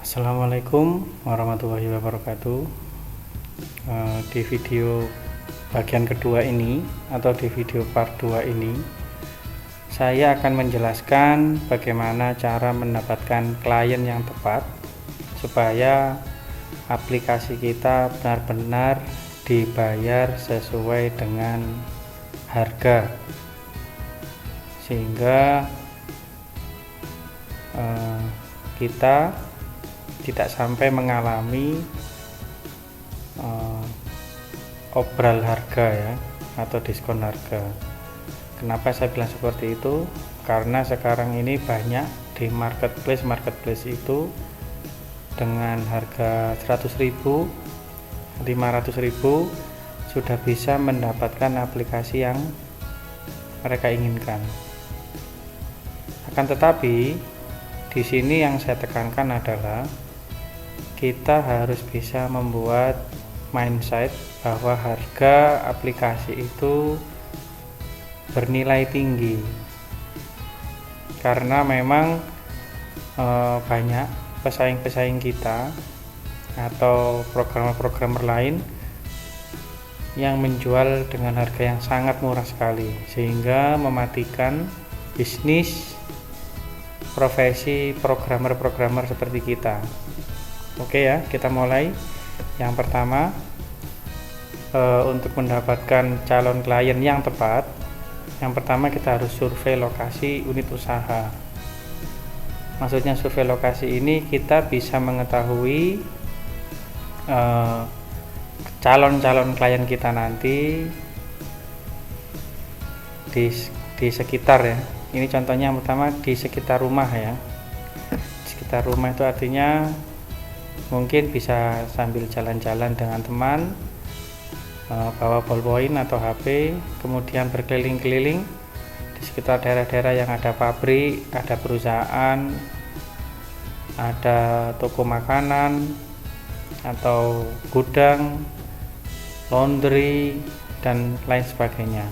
Assalamualaikum warahmatullahi wabarakatuh. Di video bagian kedua ini atau di video part 2 ini, saya akan menjelaskan bagaimana cara mendapatkan klien yang tepat supaya aplikasi kita benar-benar dibayar sesuai dengan harga, sehingga kita tidak sampai mengalami obral harga ya, atau diskon harga. Kenapa saya bilang seperti itu? Karena sekarang ini banyak di marketplace itu dengan harga 100.000, 500.000 sudah bisa mendapatkan aplikasi yang mereka inginkan. Akan tetapi di sini yang saya tekankan adalah kita harus bisa membuat mindset bahwa harga aplikasi itu bernilai tinggi, karena memang banyak pesaing-pesaing kita atau programmer-programmer lain yang menjual dengan harga yang sangat murah sekali, sehingga mematikan bisnis profesi programmer-programmer seperti kita. Oke ya, kita mulai. Yang pertama, untuk mendapatkan calon klien yang tepat, yang pertama kita harus survei lokasi unit usaha. Maksudnya survei lokasi ini kita bisa mengetahui calon-calon klien kita nanti di sekitar ya. Ini contohnya yang pertama di sekitar rumah ya. Di sekitar rumah itu artinya mungkin bisa sambil jalan-jalan dengan teman, bawa ballpoint atau HP, kemudian berkeliling-keliling di sekitar daerah-daerah yang ada pabrik, ada perusahaan, ada toko makanan atau gudang, laundry, dan lain sebagainya.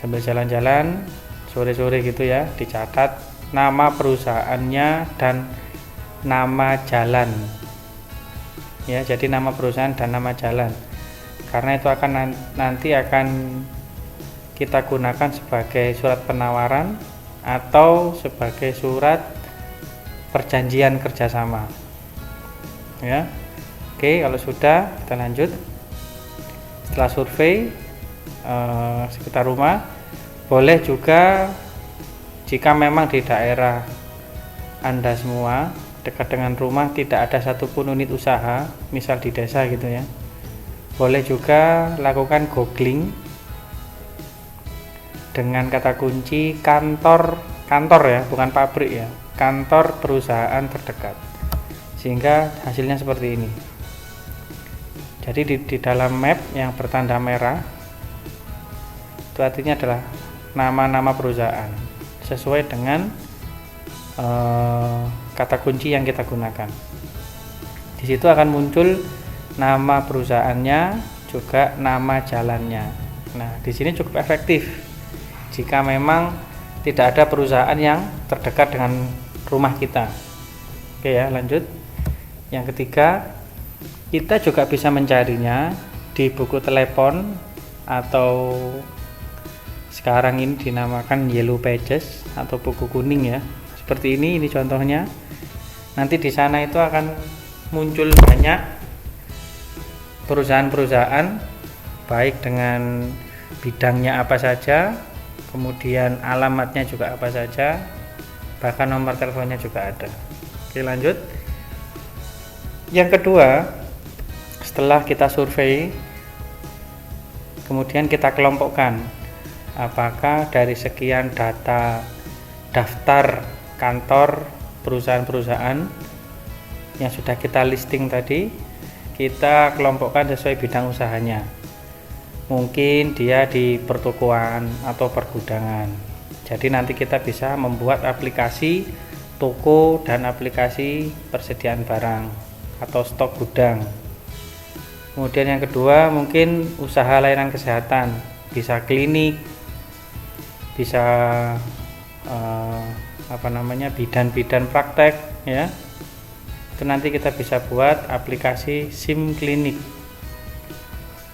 Sambil jalan-jalan sore-sore gitu ya, dicatat nama perusahaannya dan nama jalan ya. Jadi nama perusahaan dan nama jalan, karena itu akan nanti akan kita gunakan sebagai surat penawaran atau sebagai surat perjanjian kerjasama ya. Oke, kalau sudah, kita lanjut. Setelah survei sekitar rumah, boleh juga jika memang di daerah Anda semua dekat dengan rumah tidak ada satupun unit usaha, misal di desa gitu ya, boleh juga lakukan googling dengan kata kunci kantor ya, bukan pabrik ya, kantor perusahaan terdekat, sehingga hasilnya seperti ini. Jadi di dalam map yang bertanda merah itu artinya adalah nama-nama perusahaan sesuai dengan kata kunci yang kita gunakan. Di situ akan muncul nama perusahaannya, juga nama jalannya. Nah, di sini cukup efektif jika memang tidak ada perusahaan yang terdekat dengan rumah kita. Oke ya, lanjut. Yang ketiga, kita juga bisa mencarinya di buku telepon atau sekarang ini dinamakan yellow pages atau buku kuning ya. Seperti ini contohnya. Nanti di sana itu akan muncul banyak perusahaan-perusahaan, baik dengan bidangnya apa saja, kemudian alamatnya juga apa saja, bahkan nomor teleponnya juga ada. Oke, lanjut. Yang kedua, setelah kita survei, kemudian kita kelompokkan apakah dari sekian daftar kantor perusahaan-perusahaan yang sudah kita listing tadi, kita kelompokkan sesuai bidang usahanya. Mungkin dia di pertokoan atau pergudangan, jadi nanti kita bisa membuat aplikasi toko dan aplikasi persediaan barang atau stok gudang. Kemudian yang kedua, mungkin usaha layanan kesehatan, bisa klinik, bisa bidan-bidan praktek ya. Itu nanti kita bisa buat aplikasi SIM klinik.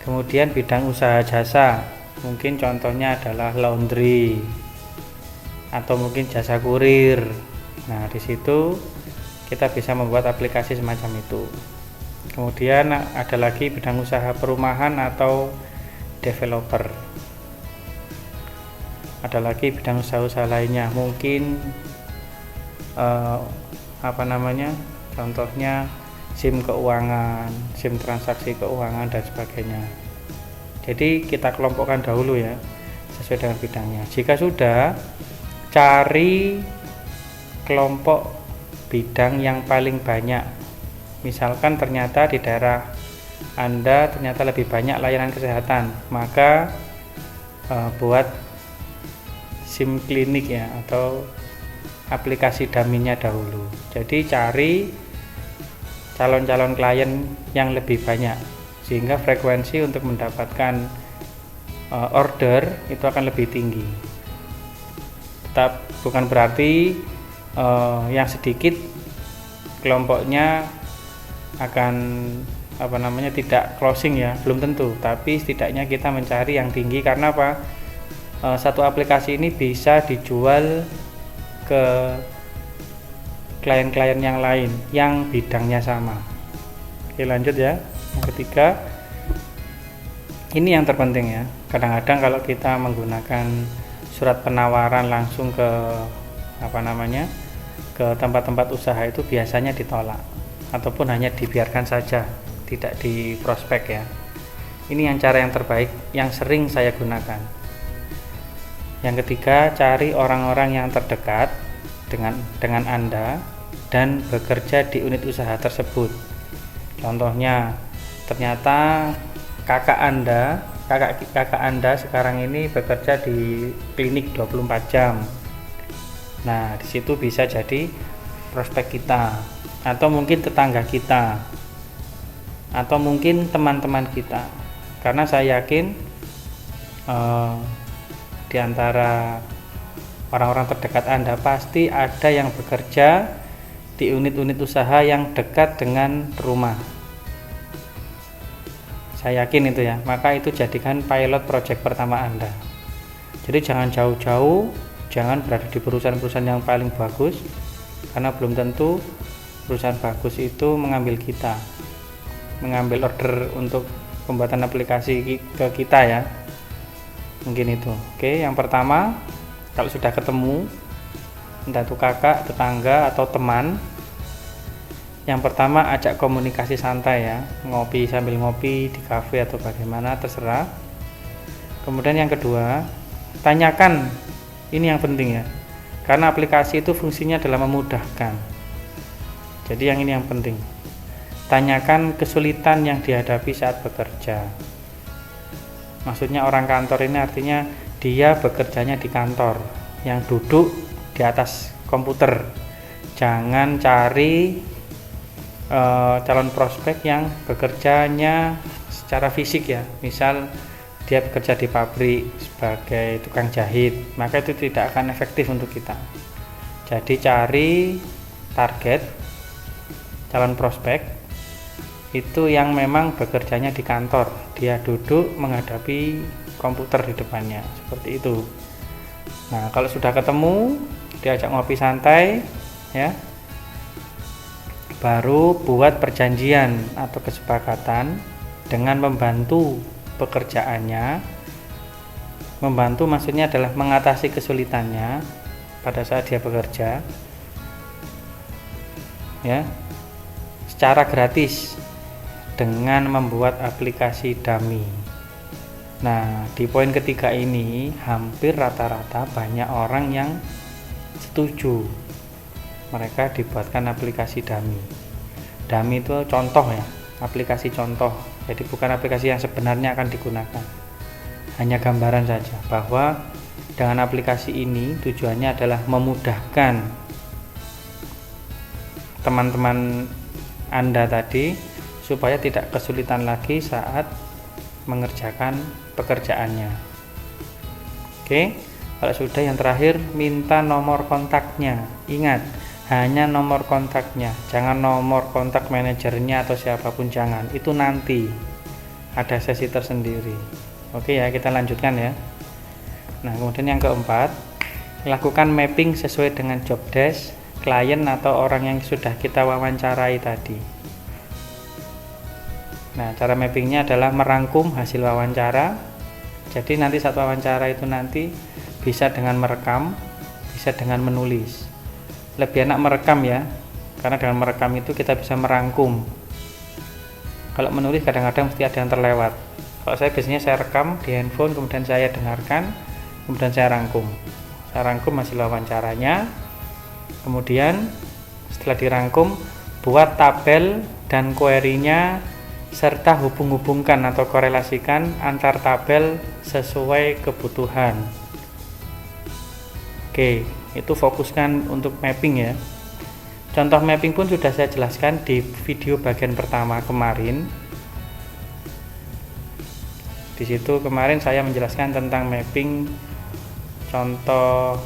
Kemudian bidang usaha jasa, mungkin contohnya adalah laundry atau mungkin jasa kurir. Nah, di situ kita bisa membuat aplikasi semacam itu. Kemudian ada lagi bidang usaha perumahan atau developer. Ada lagi bidang usaha-usaha lainnya, mungkin contohnya SIM keuangan, SIM transaksi keuangan dan sebagainya. Jadi kita kelompokkan dahulu ya, sesuai dengan bidangnya. Jika sudah, cari kelompok bidang yang paling banyak. Misalkan ternyata di daerah Anda ternyata lebih banyak layanan kesehatan, maka buat SIM klinik ya, atau aplikasi daminya dahulu. Jadi cari calon-calon klien yang lebih banyak, sehingga frekuensi untuk mendapatkan order itu akan lebih tinggi. Tetap bukan berarti yang sedikit kelompoknya akan tidak closing ya, belum tentu, tapi setidaknya kita mencari yang tinggi. Karena apa? Satu aplikasi ini bisa dijual ke klien-klien yang lain yang bidangnya sama. Oke, lanjut ya. Yang ketiga, ini yang terpenting ya. Kadang-kadang kalau kita menggunakan surat penawaran langsung ke ke tempat-tempat usaha itu biasanya ditolak ataupun hanya dibiarkan saja, tidak di prospek ya. Ini yang cara yang terbaik yang sering saya gunakan. Yang ketiga, cari orang-orang yang terdekat dengan Anda dan bekerja di unit usaha tersebut. Contohnya, ternyata kakak Anda sekarang ini bekerja di klinik 24 jam. Nah, di situ bisa jadi prospek kita, atau mungkin tetangga kita, atau mungkin teman-teman kita. Karena saya yakin di antara orang-orang terdekat Anda pasti ada yang bekerja di unit-unit usaha yang dekat dengan rumah. Saya yakin itu ya. Maka itu jadikan pilot project pertama Anda. Jadi jangan jauh-jauh, jangan berada di perusahaan-perusahaan yang paling bagus, karena belum tentu perusahaan bagus itu mengambil order untuk pembuatan aplikasi ke kita ya. Mungkin itu. Oke, yang pertama, kalau sudah ketemu entah itu kakak, tetangga atau teman, yang pertama ajak komunikasi santai ya, ngopi sambil ngopi di kafe atau bagaimana, terserah. Kemudian yang kedua, tanyakan, ini yang penting ya, karena aplikasi itu fungsinya adalah memudahkan. Jadi yang ini yang penting, tanyakan kesulitan yang dihadapi saat bekerja. Maksudnya orang kantor ini artinya dia bekerjanya di kantor, yang duduk di atas komputer. Jangan cari calon prospek yang bekerjanya secara fisik ya, misal dia bekerja di pabrik sebagai tukang jahit, maka itu tidak akan efektif untuk kita. Jadi cari target calon prospek itu yang memang bekerjanya di kantor, dia duduk menghadapi komputer di depannya, seperti itu. Nah, kalau sudah ketemu, diajak ngopi santai ya, baru buat perjanjian atau kesepakatan dengan membantu pekerjaannya. Membantu maksudnya adalah mengatasi kesulitannya pada saat dia bekerja ya, secara gratis dengan membuat aplikasi dummy. Nah, di poin ketiga ini hampir rata-rata banyak orang yang setuju mereka dibuatkan aplikasi dummy. Dummy itu contoh ya, aplikasi contoh. Jadi bukan aplikasi yang sebenarnya akan digunakan. Hanya gambaran saja bahwa dengan aplikasi ini tujuannya adalah memudahkan teman-teman Anda tadi supaya tidak kesulitan lagi saat mengerjakan pekerjaannya. Oke, kalau sudah, yang terakhir minta nomor kontaknya. Ingat, hanya nomor kontaknya, jangan nomor kontak manajernya atau siapapun, jangan, itu nanti ada sesi tersendiri. Oke ya, kita lanjutkan ya. Nah, kemudian yang keempat, lakukan mapping sesuai dengan job desk klien atau orang yang sudah kita wawancarai tadi. Nah, cara mappingnya adalah merangkum hasil wawancara. Jadi nanti saat wawancara itu nanti bisa dengan merekam, bisa dengan menulis. Lebih enak merekam ya, karena dengan merekam itu kita bisa merangkum. Kalau menulis kadang-kadang mesti ada yang terlewat. Kalau saya biasanya saya rekam di handphone, kemudian saya dengarkan, kemudian saya rangkum. Saya rangkum hasil wawancaranya, kemudian setelah dirangkum, buat tabel dan query-nya serta hubung-hubungkan atau korelasikan antar tabel sesuai kebutuhan. Oke, itu fokuskan untuk mapping ya. Contoh mapping pun sudah saya jelaskan di video bagian pertama kemarin. Di situ kemarin saya menjelaskan tentang mapping contoh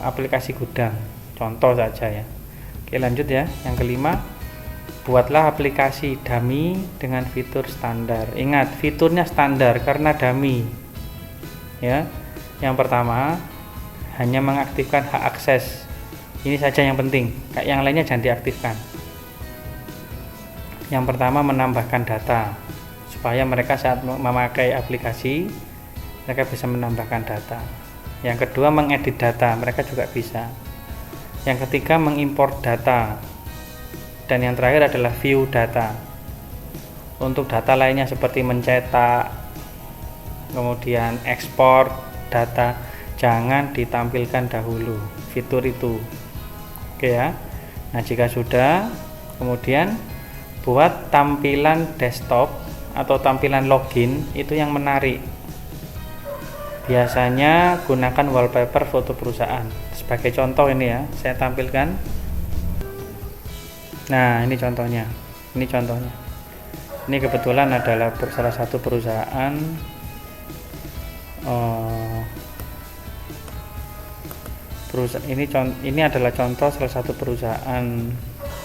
aplikasi gudang, contoh saja ya. Oke, lanjut ya. Yang kelima, buatlah aplikasi dummy dengan fitur standar. Ingat, fiturnya standar karena dummy. Ya. Yang pertama, hanya mengaktifkan hak akses. Ini saja yang penting, kayak yang lainnya jangan diaktifkan. Yang pertama, menambahkan data supaya mereka saat memakai aplikasi mereka bisa menambahkan data. Yang kedua, mengedit data, mereka juga bisa. Yang ketiga, mengimport data. Dan yang terakhir adalah view data. Untuk data lainnya seperti mencetak, kemudian ekspor data, jangan ditampilkan dahulu fitur itu. Oke ya. Nah, jika sudah, kemudian buat tampilan desktop atau tampilan login itu yang menarik. Biasanya gunakan wallpaper foto perusahaan. Sebagai contoh ini ya, saya tampilkan. Nah, ini contohnya. Ini contohnya. Ini kebetulan adalah salah satu perusahaan ini adalah contoh salah satu perusahaan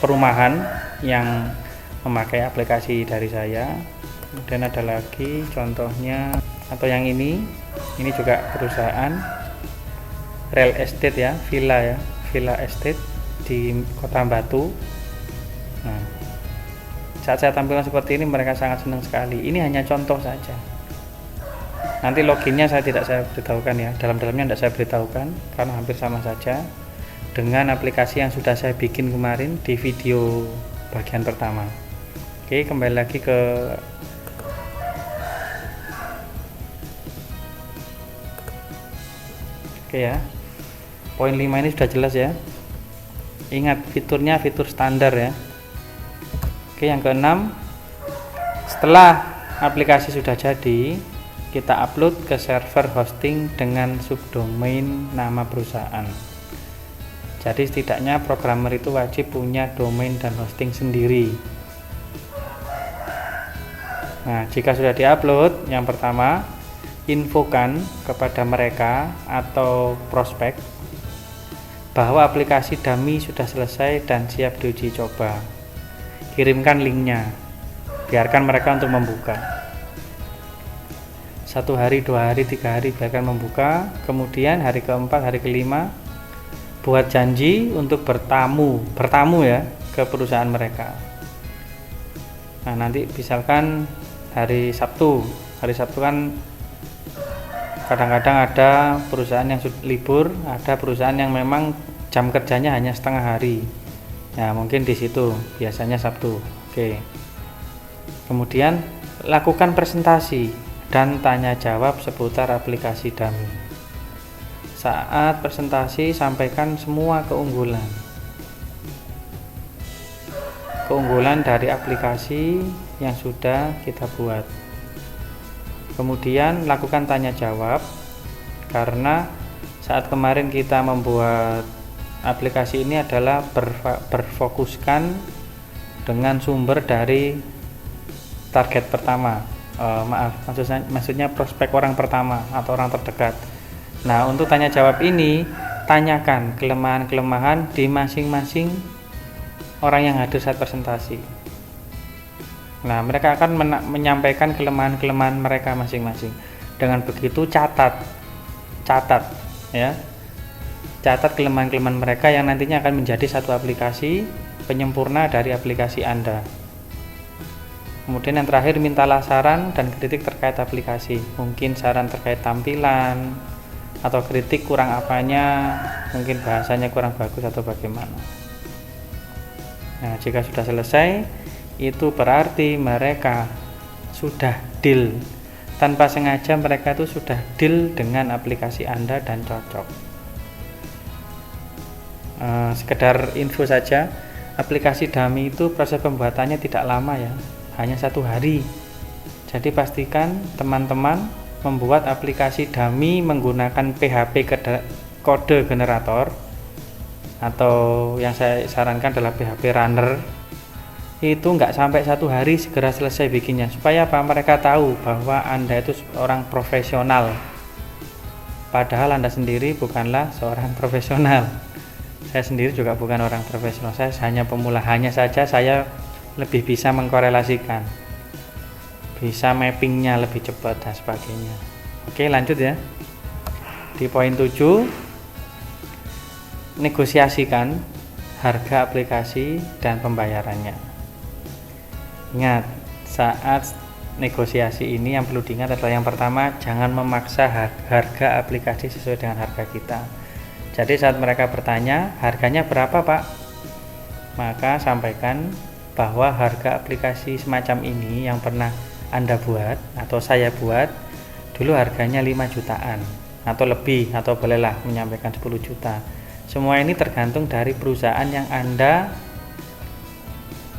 perumahan yang memakai aplikasi dari saya. Kemudian ada lagi contohnya, atau yang ini juga perusahaan real estate ya, villa estate di Kota Batu. Nah, saat saya tampilkan seperti ini mereka sangat senang sekali. Ini hanya contoh saja. Nanti loginnya saya beritahukan ya, dalam-dalamnya tidak saya beritahukan karena hampir sama saja dengan aplikasi yang sudah saya bikin kemarin di video bagian pertama. Oke, kembali lagi ke ya. Poin 5 ini sudah jelas ya. Ingat, fiturnya fitur standar ya. Oke, yang keenam, setelah aplikasi sudah jadi, kita upload ke server hosting dengan subdomain nama perusahaan. Jadi setidaknya programmer itu wajib punya domain dan hosting sendiri. Nah, jika sudah diupload, yang pertama, infokan kepada mereka atau prospek bahwa aplikasi dummy sudah selesai dan siap diuji coba. Kirimkan linknya, biarkan mereka untuk membuka. 1 hari, 2 hari, 3 hari biarkan membuka. Kemudian hari keempat, hari kelima, buat janji untuk bertamu ya ke perusahaan mereka. Nah, nanti misalkan hari Sabtu kan kadang-kadang ada perusahaan yang libur, ada perusahaan yang memang jam kerjanya hanya setengah hari. Nah, mungkin di situ biasanya Sabtu. Oke. Kemudian lakukan presentasi dan tanya jawab seputar aplikasi dummy. Saat presentasi sampaikan semua keunggulan dari aplikasi yang sudah kita buat. Kemudian lakukan tanya jawab, karena saat kemarin kita membuat aplikasi ini adalah berfokuskan dengan sumber dari target pertama. Maksudnya prospek orang pertama atau orang terdekat. Nah, untuk tanya jawab ini tanyakan kelemahan-kelemahan di masing-masing orang yang hadir saat presentasi. Nah, mereka akan menyampaikan kelemahan-kelemahan mereka masing-masing. Dengan begitu catat ya. Catat kelemahan-kelemahan mereka yang nantinya akan menjadi satu aplikasi penyempurna dari aplikasi Anda. Kemudian yang terakhir, mintalah saran dan kritik terkait aplikasi. Mungkin saran terkait tampilan atau kritik kurang apanya, mungkin bahasanya kurang bagus atau bagaimana. Nah, jika sudah selesai, itu berarti mereka sudah deal. Tanpa sengaja mereka itu sudah deal dengan aplikasi Anda dan cocok. Sekedar info saja, aplikasi dummy itu proses pembuatannya tidak lama ya, hanya 1 hari. Jadi pastikan teman-teman membuat aplikasi dummy menggunakan PHP kode generator, atau yang saya sarankan adalah PHP runner. Itu nggak sampai 1 hari segera selesai bikinnya, supaya apa? Mereka tahu bahwa Anda itu orang profesional, padahal Anda sendiri bukanlah seorang profesional. Saya sendiri juga bukan orang profesional, saya hanya pemula. Hanya saja saya lebih bisa mengkorelasikan, bisa mappingnya lebih cepat dan sebagainya. Oke, lanjut ya. Di poin 7, negosiasikan harga aplikasi dan pembayarannya. Ingat, saat negosiasi ini yang perlu diingat adalah yang pertama, jangan memaksa harga aplikasi sesuai dengan harga kita. Jadi saat mereka bertanya, harganya berapa Pak? Maka sampaikan bahwa harga aplikasi semacam ini yang pernah Anda buat atau saya buat dulu harganya 5 jutaan atau lebih, atau bolehlah menyampaikan 10 juta. Semua ini tergantung dari perusahaan yang Anda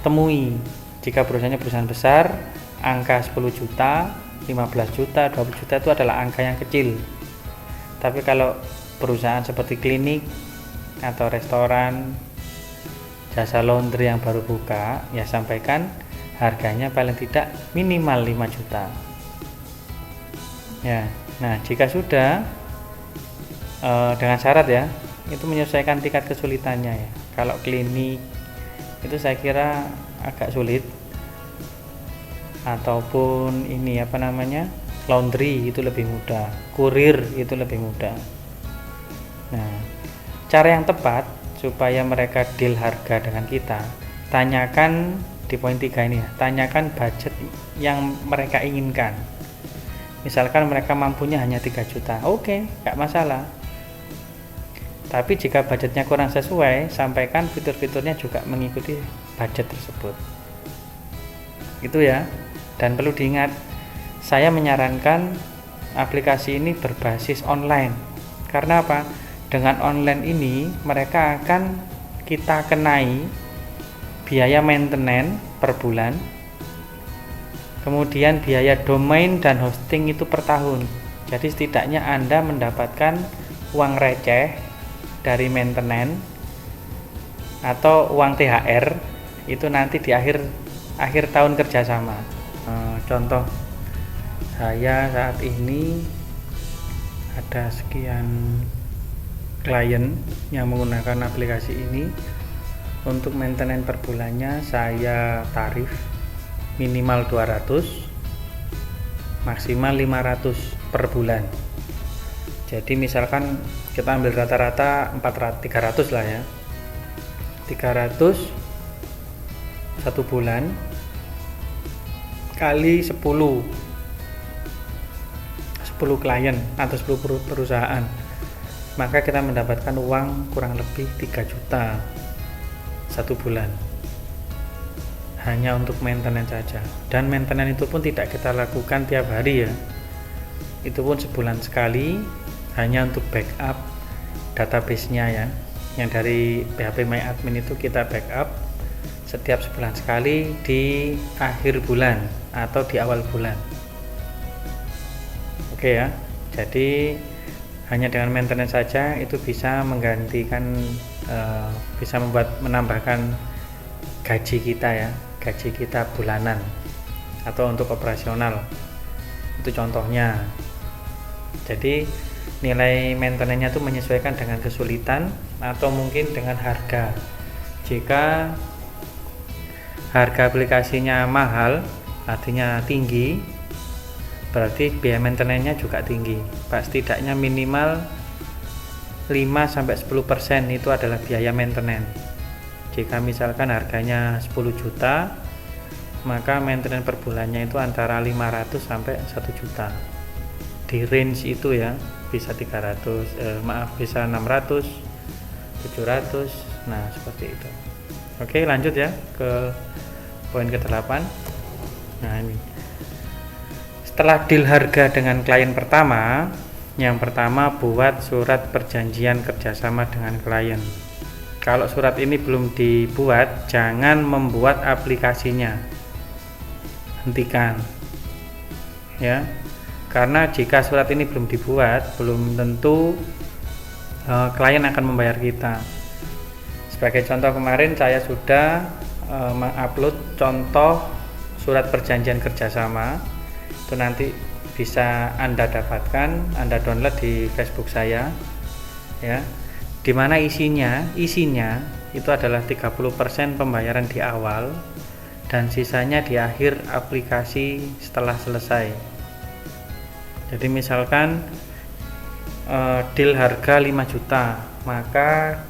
temui. Jika perusahaannya perusahaan besar, angka 10 juta, 15 juta, 20 juta itu adalah angka yang kecil. Tapi kalau perusahaan seperti klinik atau restoran, jasa laundry yang baru buka, ya sampaikan harganya paling tidak minimal 5 juta. Ya, nah jika sudah dengan syarat ya, itu menyesuaikan tingkat kesulitannya ya. Kalau klinik itu saya kira agak sulit, ataupun ini laundry itu lebih mudah, kurir itu lebih mudah. Nah, cara yang tepat supaya mereka deal harga dengan kita, tanyakan di poin 3 ini ya, tanyakan budget yang mereka inginkan. Misalkan mereka mampunya hanya 3 juta, oke, gak masalah. Tapi jika budgetnya kurang sesuai, sampaikan fitur-fiturnya juga mengikuti budget tersebut. Itu ya. Dan perlu diingat, saya menyarankan aplikasi ini berbasis online. Karena apa? Dengan online ini mereka akan kita kenai biaya maintenance per bulan, kemudian biaya domain dan hosting itu per tahun. Jadi setidaknya Anda mendapatkan uang receh dari maintenance atau uang THR itu nanti di akhir tahun kerjasama. Contoh, saya saat ini ada sekian klien yang menggunakan aplikasi ini. Untuk maintenance per bulannya saya tarif minimal 200, maksimal 500 per bulan. Jadi misalkan kita ambil rata-rata 300 lah ya, 300 satu bulan kali 10 klien atau 10 perusahaan, maka kita mendapatkan uang kurang lebih 3 juta satu bulan hanya untuk maintenance saja. Dan maintenance itu pun tidak kita lakukan tiap hari ya, itu pun sebulan sekali, hanya untuk backup database-nya ya, yang dari PHP My Admin itu kita backup setiap sebulan sekali di akhir bulan atau di awal bulan. Oke ya, jadi hanya dengan maintenance saja itu bisa menggantikan, bisa menambahkan gaji kita ya, gaji kita bulanan atau untuk operasional. Itu contohnya. Jadi nilai maintenance-nya itu menyesuaikan dengan kesulitan atau mungkin dengan harga. Jika harga aplikasinya mahal, artinya tinggi, berarti biaya maintenance-nya juga tinggi. Setidaknya minimal 5-10% itu adalah biaya maintenance. Jika misalkan harganya 10 juta, maka maintenance per bulannya itu antara 500 sampai 1 juta. Di range itu ya, bisa 300, bisa 600, 700. Nah, seperti itu. Oke, lanjut ya ke poin ke-8. Nah, ini. Setelah deal harga dengan klien pertama, yang pertama buat surat perjanjian kerjasama dengan klien. Kalau surat ini belum dibuat, jangan membuat aplikasinya. Hentikan. Ya. Karena jika surat ini belum dibuat, belum tentu klien akan membayar kita. Sebagai contoh, kemarin saya sudah mengupload contoh surat perjanjian kerjasama. Itu nanti bisa Anda dapatkan, Anda download di Facebook saya, ya. Dimana isinya itu adalah 30% pembayaran di awal dan sisanya di akhir aplikasi setelah selesai. Jadi misalkan deal harga 5 juta, maka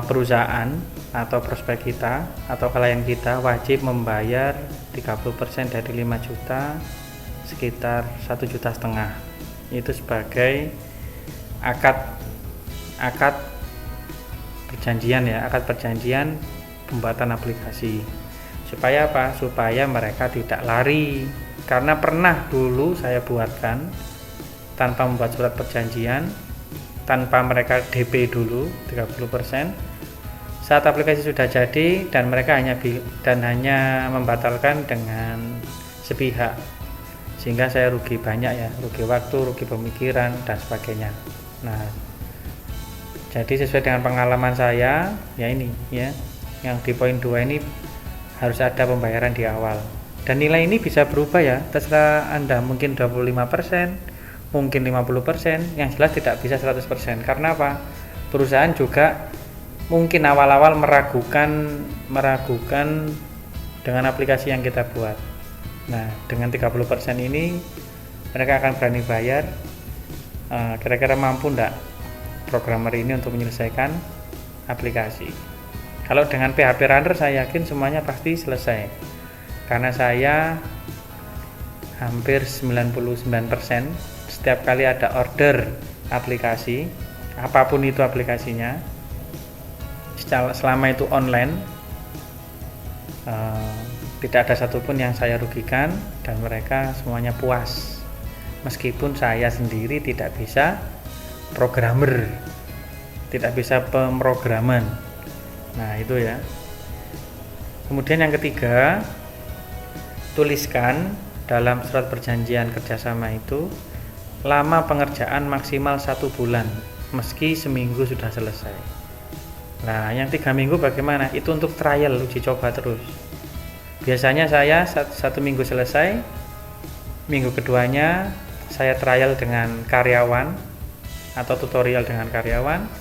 perusahaan atau prospek kita atau klien kita wajib membayar 30% dari 5 juta, sekitar 1,5 juta. Itu sebagai akad perjanjian ya, akad perjanjian pembuatan aplikasi. Supaya apa? Supaya mereka tidak lari. Karena pernah dulu saya buatkan tanpa membuat surat perjanjian, tanpa mereka DP dulu 30%. Saat aplikasi sudah jadi dan mereka hanya membatalkan dengan sepihak, sehingga saya rugi banyak ya, rugi waktu, rugi pemikiran dan sebagainya. Nah, jadi sesuai dengan pengalaman saya ya, ini ya, yang di poin 2 ini harus ada pembayaran di awal. Dan nilai ini bisa berubah ya, terserah Anda, mungkin 25%, mungkin 50%, yang jelas tidak bisa 100%. Karena apa? Perusahaan juga mungkin awal-awal meragukan dengan aplikasi yang kita buat. Nah, dengan 30% ini mereka akan berani bayar. Kira-kira mampu enggak programmer ini untuk menyelesaikan aplikasi? Kalau dengan PHP Runner saya yakin semuanya pasti selesai, karena saya hampir 99% setiap kali ada order aplikasi, apapun itu aplikasinya, selama itu online, tidak ada satupun yang saya rugikan dan mereka semuanya puas, meskipun saya sendiri tidak bisa programmer, tidak bisa pemrograman. Nah, itu ya. Kemudian yang ketiga, tuliskan dalam surat perjanjian kerjasama itu lama pengerjaan maksimal 1 bulan, meski seminggu sudah selesai. Nah, yang 3 minggu bagaimana? Itu untuk trial, uji coba terus. Biasanya saya 1 minggu selesai, minggu keduanya saya trial dengan karyawan atau tutorial dengan karyawan,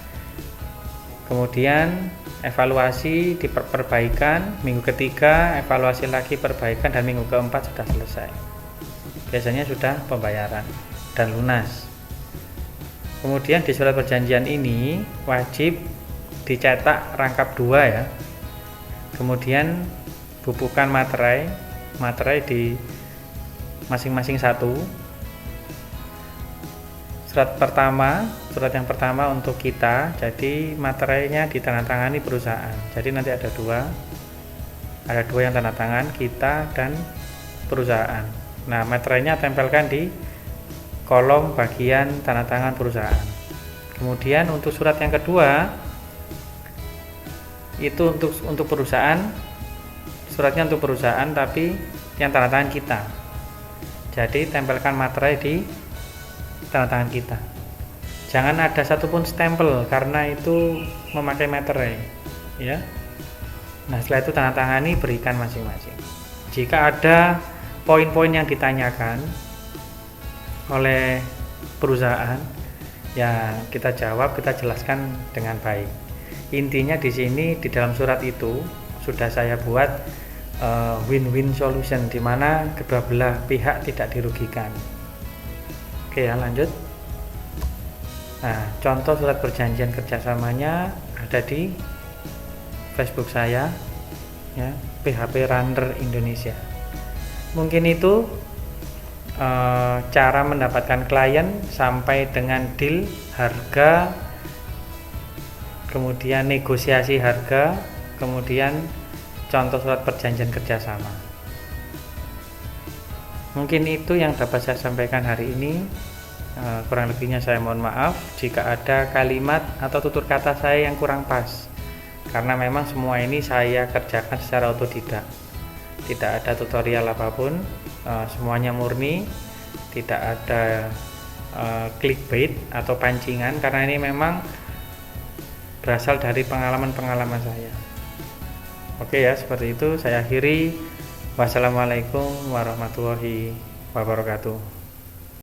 kemudian evaluasi, diperbaikan, minggu ketiga evaluasi lagi, perbaikan, dan minggu keempat sudah selesai. Biasanya sudah pembayaran dan lunas. Kemudian di surat perjanjian ini wajib dicetak rangkap 2 ya. Kemudian bubukan materai di masing-masing 1. Surat yang pertama untuk kita, jadi materainya ditandatangani perusahaan. Jadi nanti ada dua yang tanda tangan, kita dan perusahaan. Nah, materainya tempelkan di kolom bagian tanda tangan perusahaan. Kemudian untuk surat yang kedua itu untuk perusahaan, suratnya untuk perusahaan tapi yang tanda tangan kita. Jadi tempelkan materai di tanda tangan kita. Jangan ada satupun stempel karena itu memakai materai, ya. Nah, setelah itu tanda tangani, berikan masing-masing. Jika ada poin-poin yang ditanyakan oleh perusahaan, ya kita jawab, kita jelaskan dengan baik. Intinya di sini di dalam surat itu sudah saya buat win-win solution, di mana kedua belah pihak tidak dirugikan. Oke ya, lanjut. Nah, contoh surat perjanjian kerjasamanya ada di Facebook saya, ya, PHP Runner Indonesia. Mungkin itu cara mendapatkan klien sampai dengan deal harga, kemudian negosiasi harga, kemudian contoh surat perjanjian kerjasama. Mungkin itu yang dapat saya sampaikan hari ini. Kurang lebihnya saya mohon maaf jika ada kalimat atau tutur kata saya yang kurang pas, karena memang semua ini saya kerjakan secara otodidak, tidak ada tutorial apapun. Semuanya murni, tidak ada clickbait atau pancingan, karena ini memang berasal dari pengalaman-pengalaman saya. Oke ya, seperti itu saya akhiri. Wassalamualaikum warahmatullahi wabarakatuh.